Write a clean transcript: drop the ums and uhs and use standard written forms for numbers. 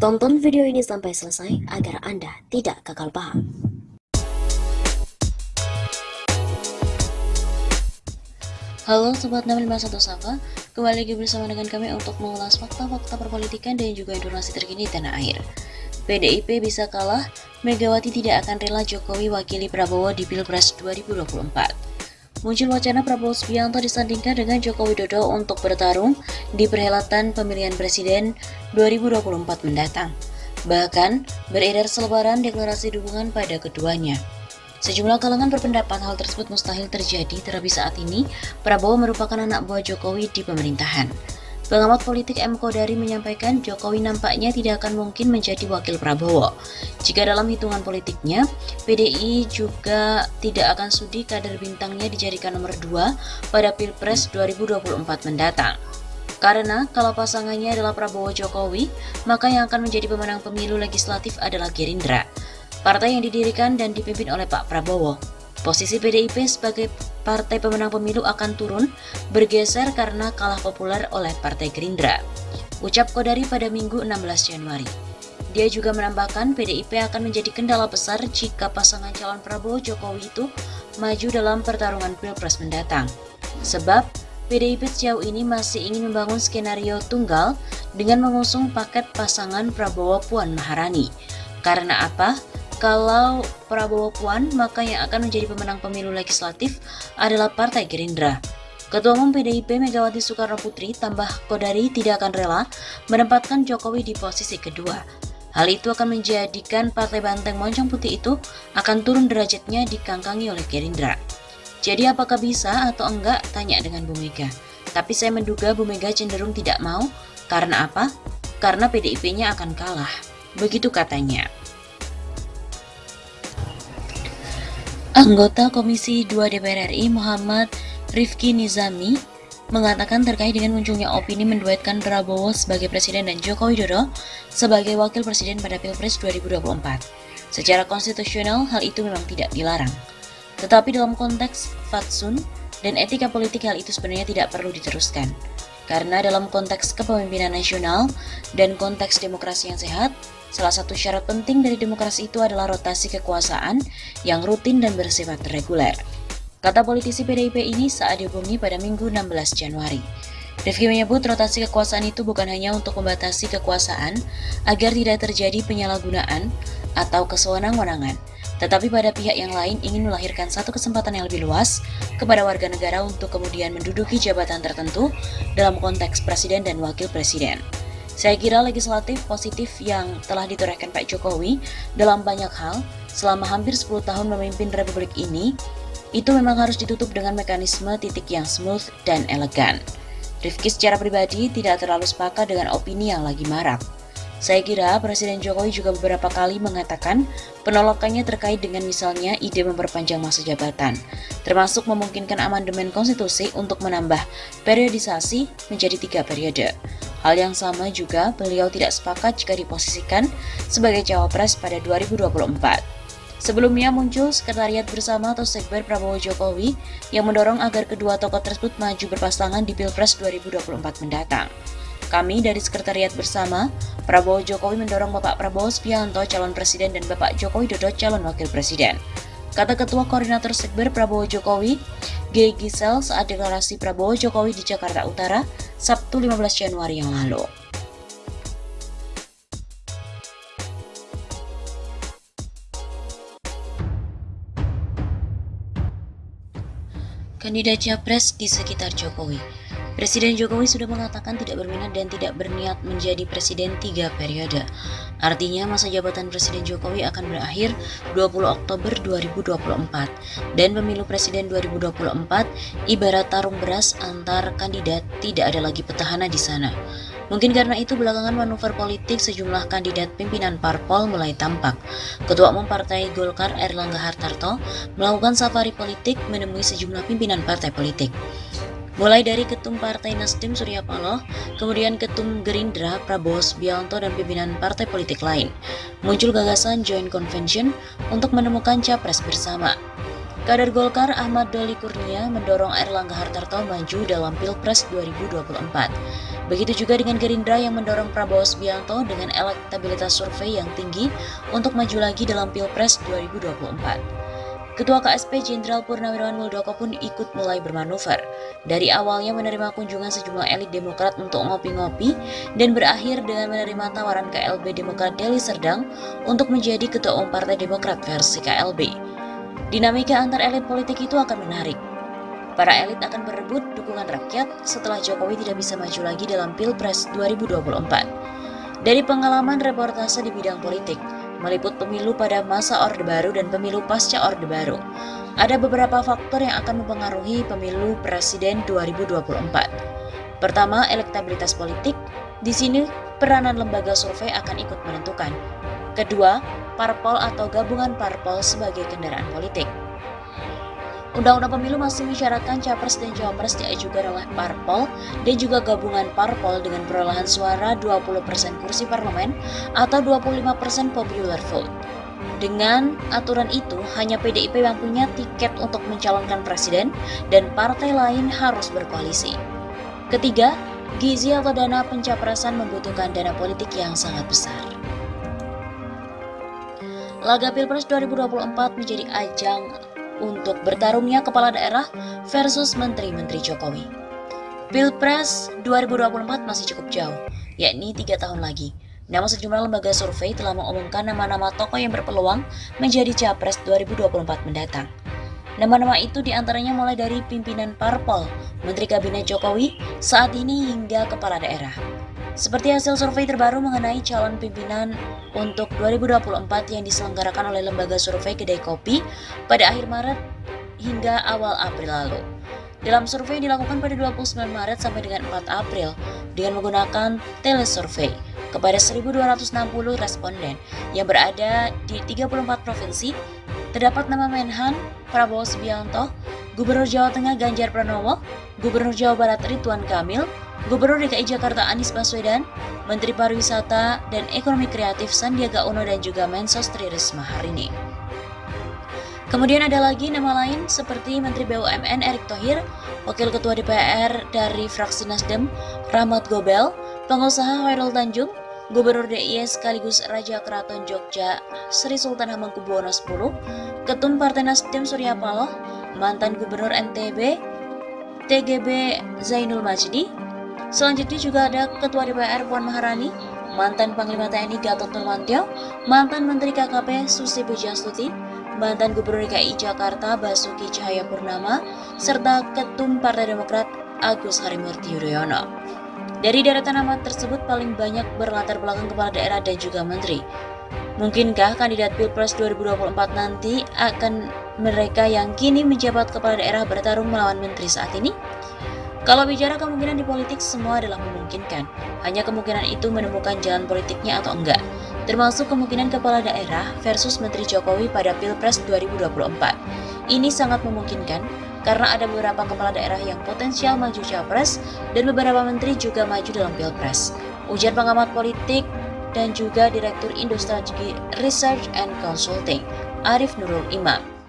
Tonton video ini sampai selesai agar Anda tidak gagal paham. Halo Sobat 651 Safa, kembali lagi bersama dengan kami untuk mengulas fakta-fakta perpolitikan dan juga informasi terkini di tanah air. PDIP bisa kalah, Megawati tidak akan rela Jokowi wakili Prabowo di Pilpres 2024. Muncul wacana Prabowo Subianto disandingkan dengan Joko Widodo untuk bertarung di perhelatan pemilihan presiden 2024 mendatang. Bahkan, beredar selebaran deklarasi dukungan pada keduanya. Sejumlah kalangan berpendapat hal tersebut mustahil terjadi terlebih saat ini Prabowo merupakan anak buah Jokowi di pemerintahan. Pengamat politik M. Kodari menyampaikan Jokowi nampaknya tidak akan mungkin menjadi wakil Prabowo. Jika dalam hitungan politiknya, PDI juga tidak akan sudi kader bintangnya dijadikan nomor 2 pada Pilpres 2024 mendatang. Karena kalau pasangannya adalah Prabowo Jokowi, maka yang akan menjadi pemenang pemilu legislatif adalah Gerindra, partai yang didirikan dan dipimpin oleh Pak Prabowo. Posisi PDIP sebagai partai pemenang pemilu akan turun, bergeser karena kalah populer oleh Partai Gerindra, ucap Kodari pada Minggu 16 Januari. Dia juga menambahkan PDIP akan menjadi kendala besar jika pasangan calon Prabowo Jokowi itu maju dalam pertarungan Pilpres mendatang. Sebab PDIP sejauh ini masih ingin membangun skenario tunggal dengan mengusung paket pasangan Prabowo Puan Maharani. Karena apa? Kalau Prabowo Puan, maka yang akan menjadi pemenang pemilu legislatif adalah Partai Gerindra. Ketua Umum PDIP Megawati Soekarno Putri tambah Kodari tidak akan rela menempatkan Jokowi di posisi kedua. Hal itu akan menjadikan Partai Banteng Moncong Putih itu akan turun derajatnya dikangkangi oleh Gerindra. Jadi apakah bisa atau enggak? Tanya dengan Bu Mega. Tapi saya menduga Bu Mega cenderung tidak mau. Karena apa? Karena PDIP-nya akan kalah. Begitu katanya. Anggota Komisi 2 DPR RI Muhammad Rifki Nizami mengatakan terkait dengan munculnya opini menduetkan Prabowo sebagai presiden dan Joko Widodo sebagai wakil presiden pada Pilpres 2024. Secara konstitusional, hal itu memang tidak dilarang. Tetapi dalam konteks fatsun dan etika politik hal itu sebenarnya tidak perlu diteruskan. Karena dalam konteks kepemimpinan nasional dan konteks demokrasi yang sehat, salah satu syarat penting dari demokrasi itu adalah rotasi kekuasaan yang rutin dan bersifat reguler, kata politisi PDIP ini saat dihubungi pada Minggu 16 Januari. Rifki menyebut rotasi kekuasaan itu bukan hanya untuk membatasi kekuasaan agar tidak terjadi penyalahgunaan atau kesewenang-wenangan, tetapi pada pihak yang lain ingin melahirkan satu kesempatan yang lebih luas kepada warga negara untuk kemudian menduduki jabatan tertentu dalam konteks presiden dan wakil presiden. Saya kira legislatif positif yang telah ditorehkan Pak Jokowi dalam banyak hal selama hampir 10 tahun memimpin Republik ini, itu memang harus ditutup dengan mekanisme titik yang smooth dan elegan. Rifki secara pribadi tidak terlalu sepakat dengan opini yang lagi marak. Saya kira Presiden Jokowi juga beberapa kali mengatakan penolakannya terkait dengan misalnya ide memperpanjang masa jabatan, termasuk memungkinkan amandemen konstitusi untuk menambah periodisasi menjadi 3 periode. Hal yang sama juga beliau tidak sepakat jika diposisikan sebagai cawapres pada 2024. Sebelumnya muncul Sekretariat Bersama atau Sekber Prabowo Jokowi yang mendorong agar kedua tokoh tersebut maju berpasangan di Pilpres 2024 mendatang. Kami dari Sekretariat Bersama, Prabowo Jokowi mendorong Bapak Prabowo Subianto calon presiden dan Bapak Joko Widodo calon wakil presiden, kata Ketua Koordinator Sekber Prabowo Jokowi, G. Gisel saat deklarasi Prabowo Jokowi di Jakarta Utara, Sabtu 15 Januari yang lalu. Kandidat Capres di sekitar Jokowi. Presiden Jokowi sudah mengatakan tidak berminat dan tidak berniat menjadi presiden 3 periode. Artinya masa jabatan Presiden Jokowi akan berakhir 20 Oktober 2024 dan pemilu presiden 2024 ibarat tarung beras antar kandidat, tidak ada lagi petahana di sana. Mungkin karena itu belakangan manuver politik sejumlah kandidat pimpinan parpol mulai tampak. Ketua Umum Partai Golkar Erlangga Hartarto melakukan safari politik menemui sejumlah pimpinan partai politik. Mulai dari Ketum Partai Nasdem Surya Paloh, kemudian Ketum Gerindra Prabowo Subianto dan pimpinan partai politik lain. Muncul gagasan Joint Convention untuk menemukan capres bersama. Kader Golkar Ahmad Doli Kurnia mendorong Airlangga Hartarto maju dalam Pilpres 2024. Begitu juga dengan Gerindra yang mendorong Prabowo Subianto dengan elektabilitas survei yang tinggi untuk maju lagi dalam Pilpres 2024. Ketua KSP Jenderal Purnawirawan Muldoko pun ikut mulai bermanuver. Dari awalnya menerima kunjungan sejumlah elit Demokrat untuk ngopi-ngopi dan berakhir dengan menerima tawaran KLB Demokrat Deli Serdang untuk menjadi Ketua Umum Partai Demokrat versi KLB. Dinamika antar elit politik itu akan menarik. Para elit akan berebut dukungan rakyat setelah Jokowi tidak bisa maju lagi dalam Pilpres 2024. Dari pengalaman reportase di bidang politik, meliput pemilu pada masa Orde Baru dan pemilu pasca Orde Baru, ada beberapa faktor yang akan mempengaruhi pemilu Presiden 2024. Pertama, elektabilitas politik. Di sini, peranan lembaga survei akan ikut menentukan. Kedua, parpol atau gabungan parpol sebagai kendaraan politik. Undang-undang pemilu masih mensyaratkan capres dan cawapres diajukan oleh parpol dan juga gabungan parpol dengan perolehan suara 20% kursi parlemen atau 25% popular vote. Dengan aturan itu, hanya PDIP yang punya tiket untuk mencalonkan presiden dan partai lain harus berkoalisi. Ketiga, gizi atau dana pencapresan membutuhkan dana politik yang sangat besar. Laga Pilpres 2024 menjadi ajang untuk bertarungnya kepala daerah versus menteri-menteri Jokowi. Pilpres 2024 masih cukup jauh, yakni 3 tahun lagi. Namun sejumlah lembaga survei telah mengumumkan nama-nama tokoh yang berpeluang menjadi capres 2024 mendatang. Nama-nama itu diantaranya mulai dari pimpinan parpol, Menteri Kabinet Jokowi saat ini hingga kepala daerah. Seperti hasil survei terbaru mengenai calon pimpinan untuk 2024 yang diselenggarakan oleh lembaga survei Kedai Kopi pada akhir Maret hingga awal April lalu. Dalam survei yang dilakukan pada 29 Maret sampai dengan 4 April dengan menggunakan telesurvei kepada 1.260 responden yang berada di 34 provinsi, terdapat nama Menhan Prabowo Subianto, Gubernur Jawa Tengah Ganjar Pranowo, Gubernur Jawa Barat Ridwan Kamil, Gubernur DKI Jakarta Anies Baswedan, Menteri Pariwisata dan Ekonomi Kreatif Sandiaga Uno dan juga Mensos Tri Risma hari ini. Kemudian ada lagi nama lain seperti Menteri BUMN Erick Thohir, Wakil Ketua DPR dari fraksi Nasdem Rahmat Gobel, pengusaha Khairul Tanjung, Gubernur DIY sekaligus Raja Keraton Jogja Sri Sultan Hamengkubuwono X, Ketum Partai Nasdem Surya Paloh, mantan Gubernur NTB TGB Zainul Majdi. Selanjutnya juga ada Ketua DPR Puan Maharani, mantan Panglima TNI Gatot Nurmantio, mantan Menteri KKP Susi Pujiastuti, mantan Gubernur DKI Jakarta Basuki Cahayapurnama, serta Ketum Partai Demokrat Agus Harimurti Yudhoyono. Dari deretan nama tersebut paling banyak berlatar belakang kepala daerah dan juga menteri. Mungkinkah kandidat Pilpres 2024 nanti akan mereka yang kini menjabat kepala daerah bertarung melawan menteri saat ini? Kalau bicara kemungkinan di politik, semua adalah memungkinkan. Hanya kemungkinan itu menemukan jalan politiknya atau enggak. Termasuk kemungkinan kepala daerah versus Menteri Jokowi pada Pilpres 2024. Ini sangat memungkinkan karena ada beberapa kepala daerah yang potensial maju capres dan beberapa menteri juga maju dalam Pilpres. Ujar pengamat politik dan juga Direktur Indo Strategy Research and Consulting, Arif Nurul Imam.